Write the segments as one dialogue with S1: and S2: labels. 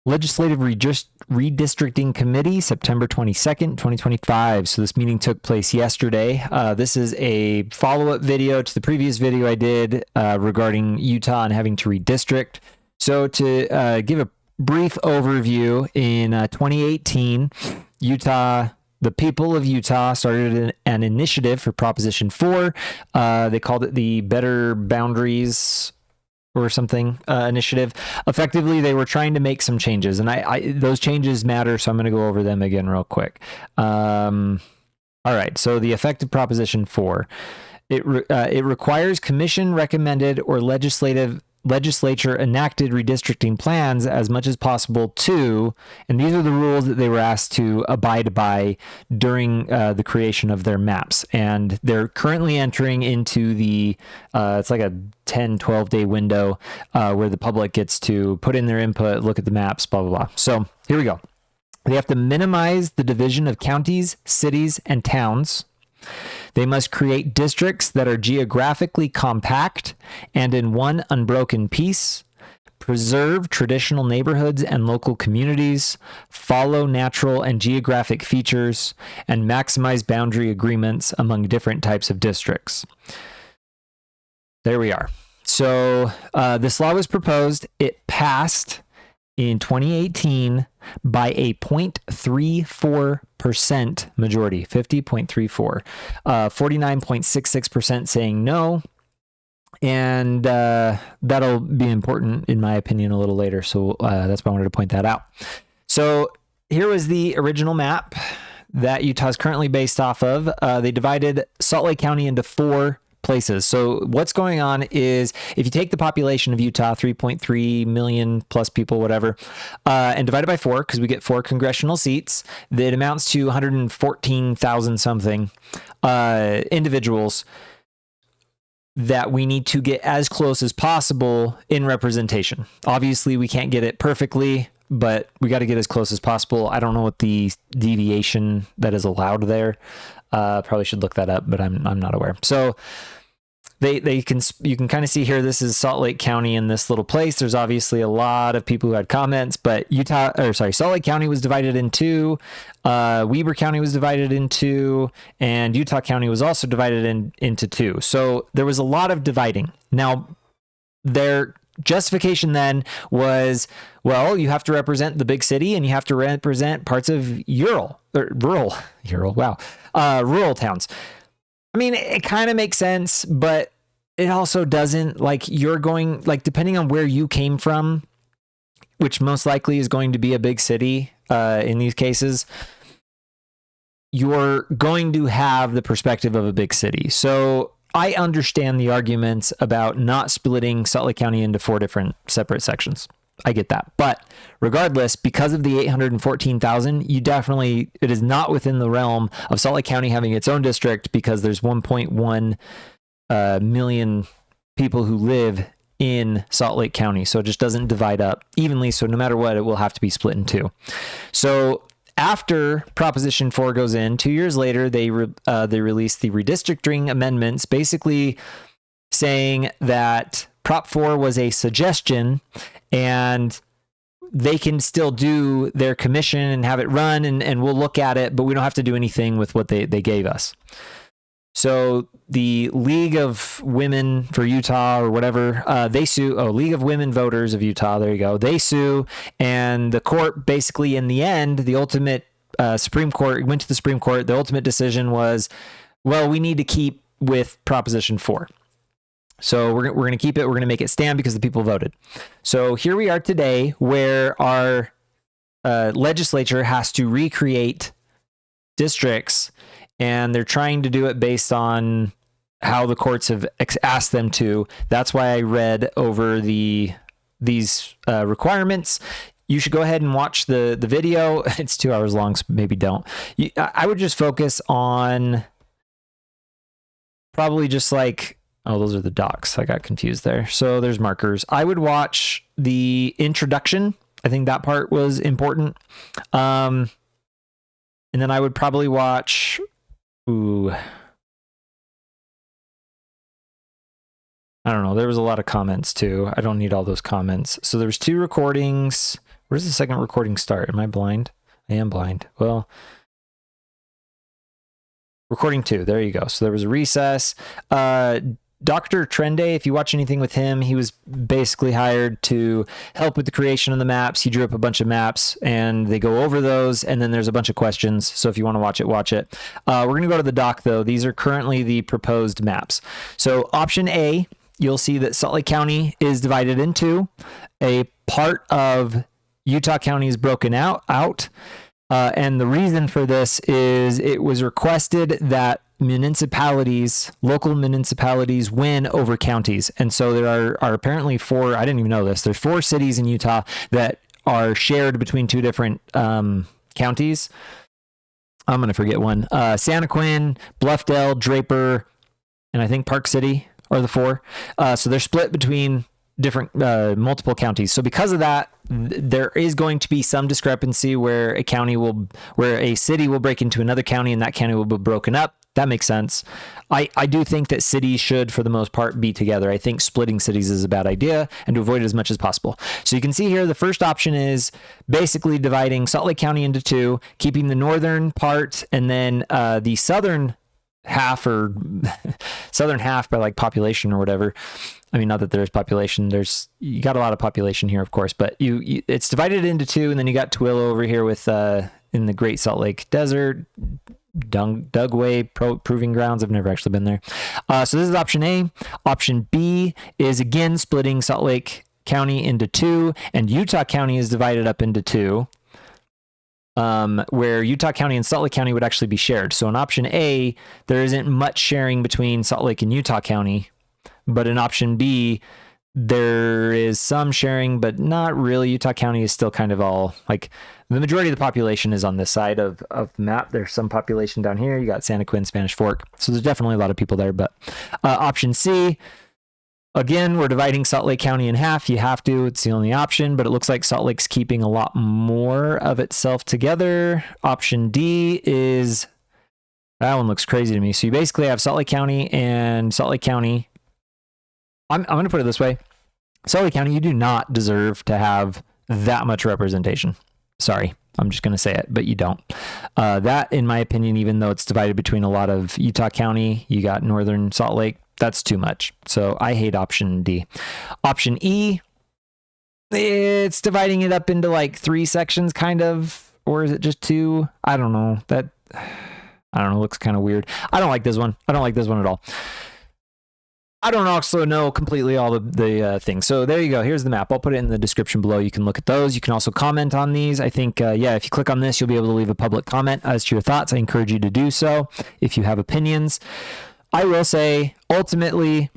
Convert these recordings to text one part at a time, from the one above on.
S1: Legislative Redistricting Committee, September 22nd, 2025. So this meeting took place yesterday. This is a follow-up video to the previous video I did regarding Utah and having to redistrict. So to give a brief overview, in 2018, the people of Utah started an initiative for Proposition 4. They called it the Better Boundaries or something initiative. Effectively, they were trying to make some changes, and those changes matter, so I'm going to go over them again real quick. All right, so the effective Proposition 4. It requires commission recommended or legislature enacted redistricting plans as much as possible to, and these are the rules that they were asked to abide by during the creation of their maps. And they're currently entering into the, it's like a 10, 12 day window where the public gets to put in their input, look at the maps, blah, blah, blah. So here we go. They have to minimize the division of counties, cities, and towns. They must create districts that are geographically compact and in one unbroken piece, preserve traditional neighborhoods and local communities, follow natural and geographic features, and maximize boundary agreements among different types of districts. There we are. So this law was proposed. It passed in 2018 by a 0.34% majority, 50.34, 49.66% saying no. And that'll be important, in my opinion, a little later. So that's why I wanted to point that out. So here was the original map that Utah is currently based off of. They divided Salt Lake County into 4 places. So what's going on is, if you take the population of Utah, 3.3 million plus people, whatever, and divide it by 4, because we get 4 congressional seats, that amounts to 114,000 something individuals that we need to get as close as possible in representation. Obviously, we can't get it perfectly, but we got to get as close as possible. I don't know what the deviation that is allowed there. Probably should look that up, but I'm not aware. So you can kind of see here, this is Salt Lake County in this little place. There's obviously a lot of people who had comments, but Salt Lake County was divided in 2, Weber County was divided in 2, and Utah County was also divided into 2. So there was a lot of dividing. Now, their justification then was, well, you have to represent the big city and you have to represent parts of rural towns. I mean, it kind of makes sense, but it also doesn't. Like, you're going, like, depending on where you came from, which most likely is going to be a big city in these cases, you're going to have the perspective of a big city. So I understand the arguments about not splitting Salt Lake County into 4 different separate sections. I get that. But regardless, because of the 814,000, it is not within the realm of Salt Lake County having its own district, because there's 1.1 million people who live in Salt Lake County. So it just doesn't divide up evenly. So no matter what, it will have to be split in 2. So after Proposition 4 goes in, 2 years later, they released the redistricting amendments, basically saying that Prop 4 was a suggestion, and they can still do their commission and have it run, and we'll look at it, but we don't have to do anything with what they gave us. So the League of Women for Utah, or whatever, they sue. League of Women Voters of Utah, there you go. They sue, and the court basically, in the end, the ultimate Supreme Court went to the Supreme Court. The ultimate decision was, well, we need to keep with Proposition 4. So we're going to keep it. We're going to make it stand because the people voted. So here we are today, where our legislature has to recreate districts, and they're trying to do it based on how the courts have asked them to. That's why I read over these requirements. You should go ahead and watch the video. It's 2 hours long, so maybe don't. I would just focus on probably just like, oh, those are the docs. I got confused there. So there's markers. I would watch the introduction. I think that part was important. And then I would probably watch, I don't know. There was a lot of comments too. I don't need all those comments. So there's 2 recordings. Where does the second recording start? Am I blind? I am blind. Well, recording 2. There you go. So there was a recess. Dr. Trende, if you watch anything with him, he was basically hired to help with the creation of the maps. He drew up a bunch of maps and they go over those, and then there's a bunch of questions. So if you want to watch it, watch it. We're going to go to the doc though. These are currently the proposed maps. So option A, you'll see that Salt Lake County is divided in two. A part of Utah County is broken out. And the reason for this is it was requested that local municipalities win over counties. And so there are apparently 4, I didn't even know this, there's 4 cities in Utah that are shared between 2 different counties. I'm going to forget one. Santaquin, Bluffdale, Draper, and I think Park City are the 4. So they're split between different multiple counties. So because of that, there is going to be some discrepancy where a city will break into another county and that county will be broken up. That makes sense. I do think that cities should, for the most part, be together. I think splitting cities is a bad idea, and to avoid it as much as possible. So you can see here, the first option is basically dividing Salt Lake County into 2, keeping the northern part and then the southern half, or southern half by like population or whatever. I mean, not that there's population. You got a lot of population here, of course, but it's divided into 2, and then you got Twillo over here with in the Great Salt Lake Desert, Dugway Proving Grounds. I've never actually been there. So this is option A. Option B is again splitting Salt Lake County into 2, and Utah County is divided up into 2. Where Utah County and Salt Lake County would actually be shared. So in option A, there isn't much sharing between Salt Lake and Utah County, but in option B, there is some sharing, but not really. Utah County is still kind of all, like, the majority of the population is on this side of the map. There's some population down here. You got Santaquin, Spanish Fork. So there's definitely a lot of people there, but option C, again, we're dividing Salt Lake County in half. You have to. It's the only option, but it looks like Salt Lake's keeping a lot more of itself together. Option D is, that one looks crazy to me. So you basically have Salt Lake County and Salt Lake County. I'm going to put it this way. Salt Lake County, you do not deserve to have that much representation. Sorry, I'm just going to say it, but you don't. That, in my opinion, even though it's divided between a lot of Utah County, you got northern Salt Lake, that's too much. So I hate option D. Option E, it's dividing it up into like 3 sections kind of, or is it just 2? I don't know. Looks kind of weird. I don't like this one. I don't like this one at all. I don't also know completely all the things. So there you go. Here's the map. I'll put it in the description below. You can look at those. You can also comment on these. I think, if you click on this, you'll be able to leave a public comment as to your thoughts. I encourage you to do so if you have opinions. I will say, ultimately,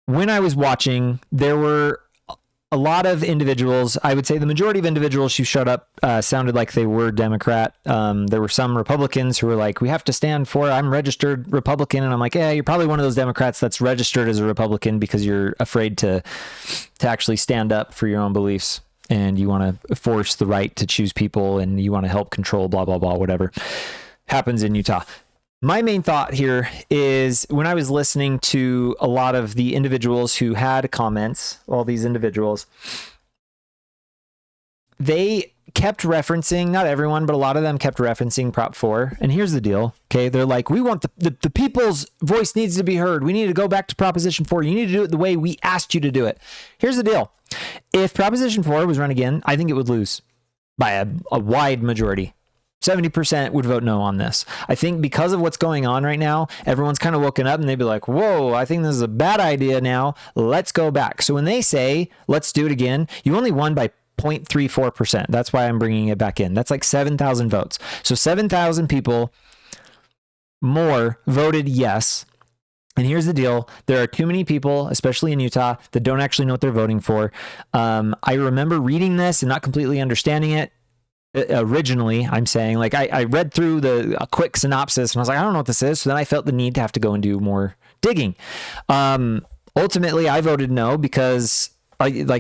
S1: when I was watching, there were a lot of individuals. I would say the majority of individuals who showed up sounded like they were Democrat. There were some Republicans who were like, we have to stand for, I'm registered Republican. And I'm like, yeah, you're probably one of those Democrats that's registered as a Republican because you're afraid to actually stand up for your own beliefs. And you want to force the right to choose people, and you want to help control, blah, blah, blah, whatever happens in Utah. My main thought here is, when I was listening to a lot of the individuals who had comments, all these individuals, they kept referencing, not everyone, but a lot of them kept referencing Prop 4. And here's the deal. Okay. They're like, we want the people's voice needs to be heard. We need to go back to Proposition 4. You need to do it the way we asked you to do it. Here's the deal. If Proposition 4 was run again, I think it would lose by a wide majority. 70% would vote no on this. I think because of what's going on right now, everyone's kind of woken up and they'd be like, whoa, I think this is a bad idea now. Let's go back. So when they say, let's do it again, you only won by 0.34%. That's why I'm bringing it back in. That's like 7,000 votes. So 7,000 people more voted yes. And here's the deal. There are too many people, especially in Utah, that don't actually know what they're voting for. I remember reading this and not completely understanding it. Originally, I'm saying, like, I read through a quick synopsis and I was like, I don't know what this is. So then I felt the need to have to go and do more digging. Ultimately, I voted no because I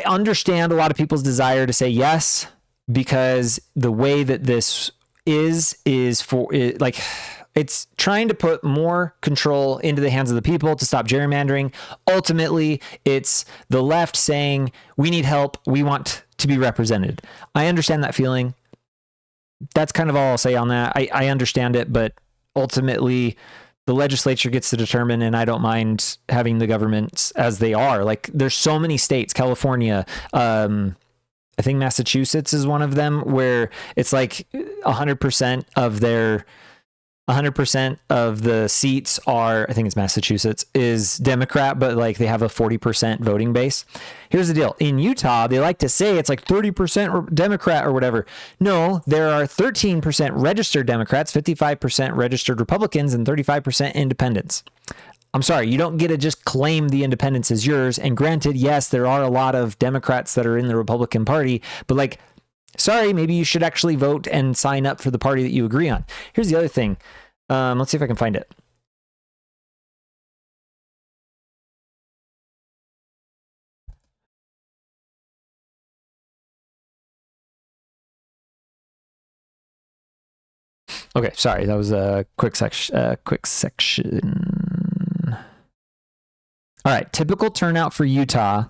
S1: understand a lot of people's desire to say yes, because the way that this is for it, like, It's trying to put more control into the hands of the people to stop gerrymandering. Ultimately, it's the left saying, we need help. We want to be represented. I understand that feeling. That's kind of all I'll say on that. I understand it, but ultimately the legislature gets to determine, and I don't mind having the governments as they are. Like, there's so many states, California, I think Massachusetts is one of them, where it's like 100% of their 100% of the seats are, I think it's Massachusetts, is Democrat, but like they have a 40% voting base. Here's the deal. In Utah, they like to say it's like 30% Democrat or whatever. No, there are 13% registered Democrats, 55% registered Republicans, and 35% independents. I'm sorry, you don't get to just claim the independents as yours. And granted, yes, there are a lot of Democrats that are in the Republican Party, but like, sorry, maybe you should actually vote and sign up for the party that you agree on. Here's the other thing. Let's see if I can find it. Okay, sorry, that was a quick section. All right, typical turnout for Utah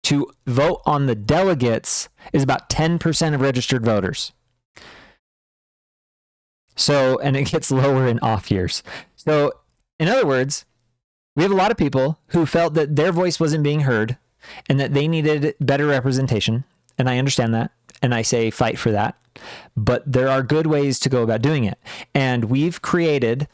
S1: to vote on the delegates is about 10% of registered voters. So, and it gets lower in off years. So, in other words, we have a lot of people who felt that their voice wasn't being heard and that they needed better representation. And I understand that. And I say fight for that. But there are good ways to go about doing it. And we've created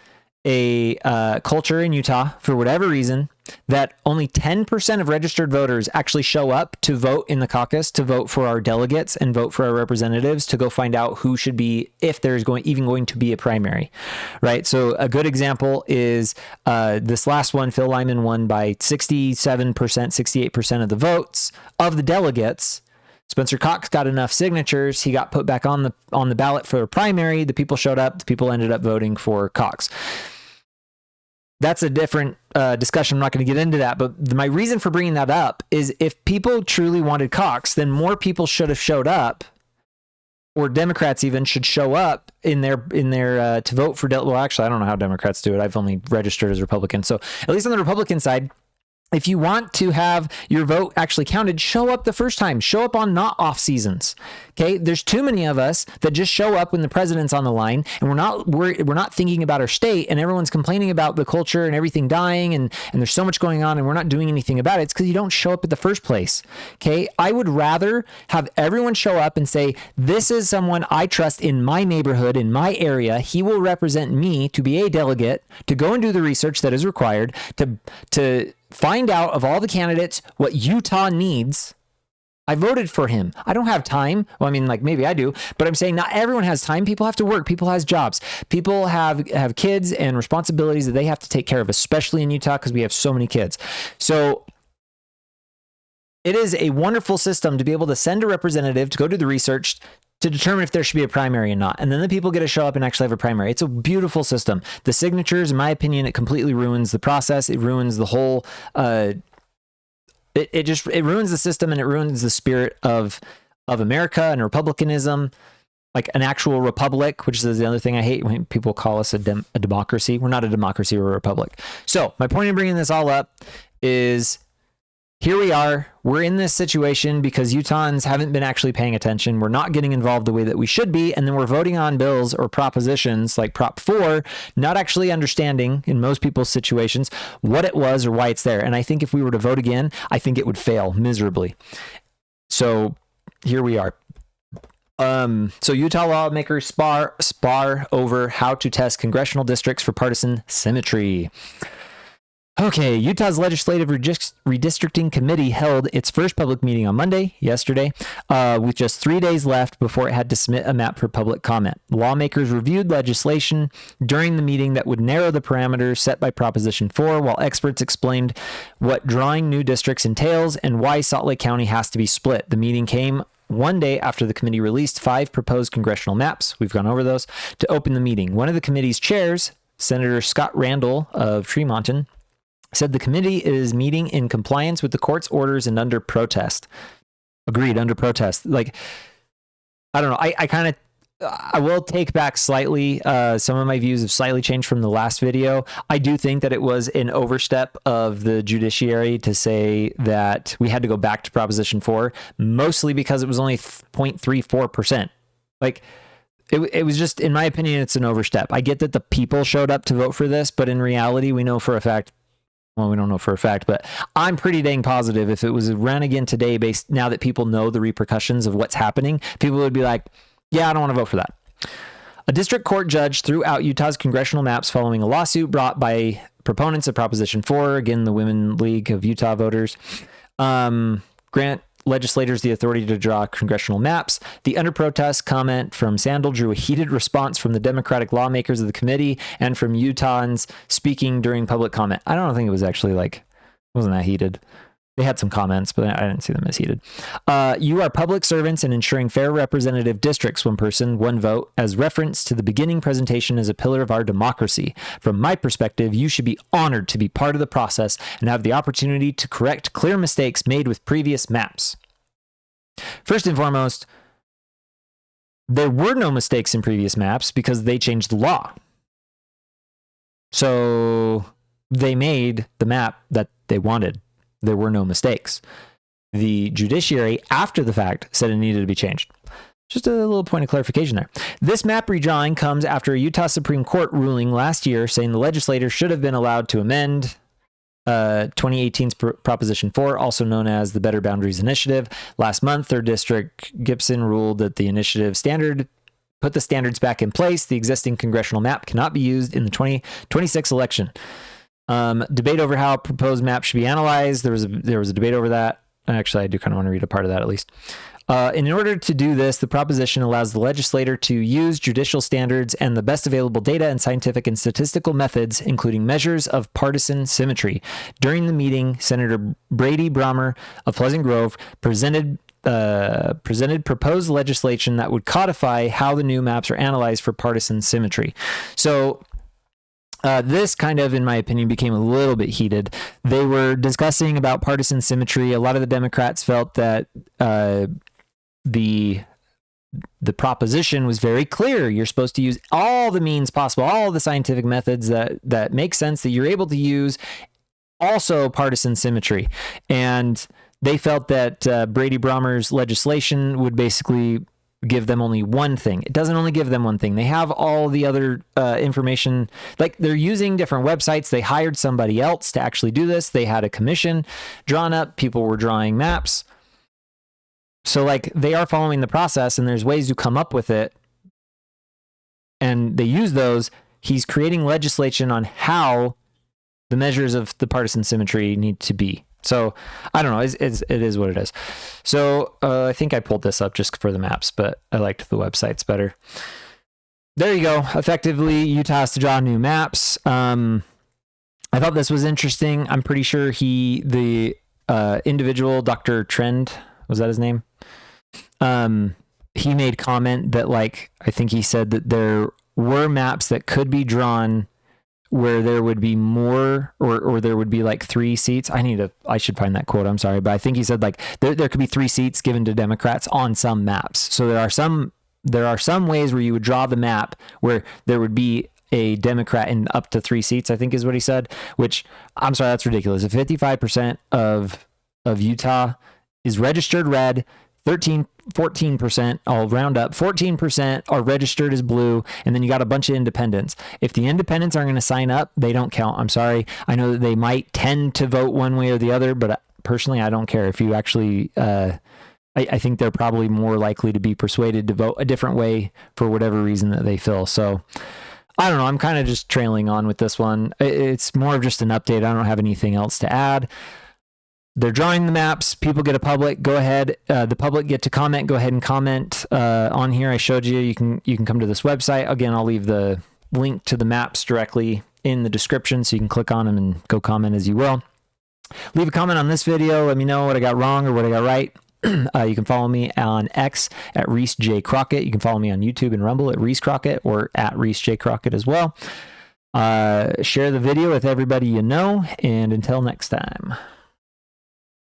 S1: a culture in Utah, for whatever reason, that only 10% of registered voters actually show up to vote in the caucus, to vote for our delegates and vote for our representatives, to go find out who should be, if there's even going to be a primary, right? So a good example is this last one. Phil Lyman won by 67%, 68% of the votes of the delegates. Spencer Cox got enough signatures. He got put back on the ballot for a primary. The people showed up. The people ended up voting for Cox. That's a different discussion. I'm not going to get into that. But my reason for bringing that up is if people truly wanted Cox, then more people should have showed up, or Democrats even should show up in their to vote for. Well, actually, I don't know how Democrats do it. I've only registered as Republican. So at least on the Republican side, if you want to have your vote actually counted, show up the first time. Show up on not off seasons. Okay, there's too many of us that just show up when the president's on the line, and we're not thinking about our state, and everyone's complaining about the culture and everything dying, and there's so much going on, and we're not doing anything about it. It's because you don't show up at the first place. Okay, I would rather have everyone show up and say, this is someone I trust in my neighborhood, in my area. He will represent me to be a delegate, to go and do the research that is required, to find out of all the candidates what Utah needs. I voted for him. I don't have time. Well, I mean, like maybe I do, but I'm saying not everyone has time. People have to work. People have jobs. People have kids and responsibilities that they have to take care of, especially in Utah because we have so many kids. So it is a wonderful system to be able to send a representative to go do the research to determine if there should be a primary or not. And then the people get to show up and actually have a primary. It's a beautiful system. The signatures, in my opinion, it completely ruins the process. It ruins the whole, it ruins the system, and it ruins the spirit of America and republicanism, like an actual republic, which is the other thing I hate when people call us a democracy. We're not a democracy, we're a republic. So my point in bringing this all up is, here we are. We're in this situation because Utahns haven't been actually paying attention. We're not getting involved the way that we should be. And then we're voting on bills or propositions like Prop 4, not actually understanding, in most people's situations, what it was or why it's there. And I think if we were to vote again, I think it would fail miserably. So here we are. So Utah lawmakers spar over how to test congressional districts for partisan symmetry. Okay, Utah's Legislative Redistricting Committee held its first public meeting on Monday, yesterday, with just 3 days left before it had to submit a map for public comment. Lawmakers reviewed legislation during the meeting that would narrow the parameters set by Proposition 4, while experts explained what drawing new districts entails and why Salt Lake County has to be split. The meeting came one day after the committee released 5 proposed congressional maps, we've gone over those, to open the meeting. One of the committee's chairs, Senator Scott Randall of Tremonton, said the committee is meeting in compliance with the court's orders and under protest. Agreed, under protest. Like, I don't know. I kind of, I will take back slightly. Some of my views have slightly changed from the last video. I do think that it was an overstep of the judiciary to say that we had to go back to Proposition 4, mostly because it was only 0.34%. Like, it was just, in my opinion, it's an overstep. I get that the people showed up to vote for this, but in reality, we know for a fact, well, we don't know for a fact, but I'm pretty dang positive if it was run again today, based now that people know the repercussions of what's happening, people would be like, yeah, I don't want to vote for that. A district court judge threw out Utah's congressional maps following a lawsuit brought by proponents of Proposition 4, again, the Women League of Utah voters, grant legislators the authority to draw congressional maps. The under protest comment from Sandel drew a heated response from the Democratic lawmakers of the committee and from Utahns speaking during public comment. I don't think it was actually like, it wasn't that heated. They had some comments, but I didn't see them as heated. You are public servants in ensuring fair representative districts, one person, one vote, as reference to the beginning presentation as a pillar of our democracy. From my perspective, you should be honored to be part of the process and have the opportunity to correct clear mistakes made with previous maps. First and foremost, there were no mistakes in previous maps because they changed the law. So they made the map that they wanted. There were no mistakes. The judiciary, after the fact, said it needed to be changed. Just a little point of clarification there. This map redrawing comes after a Utah Supreme Court ruling last year saying the legislators should have been allowed to amend 2018's Proposition 4, also known as the Better Boundaries Initiative. Last month, 3rd District Gibson ruled that the initiative put the standards back in place. The existing congressional map cannot be used in the 2026 election. Debate over how a proposed map should be analyzed. There was a debate over that. Actually, I do kind of want to read a part of that at least. In order to do this, the proposition allows the legislator to use judicial standards and the best available data and scientific and statistical methods, including measures of partisan symmetry. During the meeting, Senator Brady Brommer of Pleasant Grove presented proposed legislation that would codify how the new maps are analyzed for partisan symmetry. So this kind of, in my opinion, became a little bit heated. They were discussing about partisan symmetry. A lot of the Democrats felt that the proposition was very clear. You're supposed to use all the means possible, all the scientific methods that make sense, that you're able to use, also partisan symmetry. And they felt that Brady Brommer's legislation would basically give them only one thing. It doesn't only give them one thing. They have all the other information. Like, they're using different websites. They hired somebody else to actually do this. They had a commission drawn up. People were drawing maps. So, like, they are following the process, and there's ways to come up with it. And they use those. He's creating legislation on how the measures of the partisan symmetry need to be. So I don't know. It is what it is. So I think I pulled this up just for the maps, but I liked the websites better. There you go. Effectively, Utah has to draw new maps. I thought this was interesting. I'm pretty sure the individual, Dr. Trend, was that his name? He made comment that, like, I think he said that there were maps that could be drawn where there would be more, or there would be like 3 seats. I should find that quote. I'm sorry. But I think he said like there could be 3 seats given to Democrats on some maps. So there are some ways where you would draw the map where there would be a Democrat in up to 3 seats, I think is what he said, which, I'm sorry, that's ridiculous. If 55% of Utah is registered red, 14%, I'll round up, 14% are registered as blue, and then you got a bunch of independents. If the independents aren't going to sign up, they don't count. I'm sorry. I know that they might tend to vote one way or the other, but personally, I don't care. If you actually, I think they're probably more likely to be persuaded to vote a different way for whatever reason that they feel. So I don't know. I'm kind of just trailing on with this one. It's more of just an update. I don't have anything else to add. They're drawing the maps. People get a public. Go ahead. The public get to comment. Go ahead and comment on here. I showed you. You can come to this website. Again, I'll leave the link to the maps directly in the description, so you can click on them and go comment as you will. Leave a comment on this video. Let me know what I got wrong or what I got right. You can follow me on X at Reese J. Crockett. You can follow me on YouTube and Rumble at Reese Crockett, or at Reese J. Crockett as well. Share the video with everybody you know, and until next time.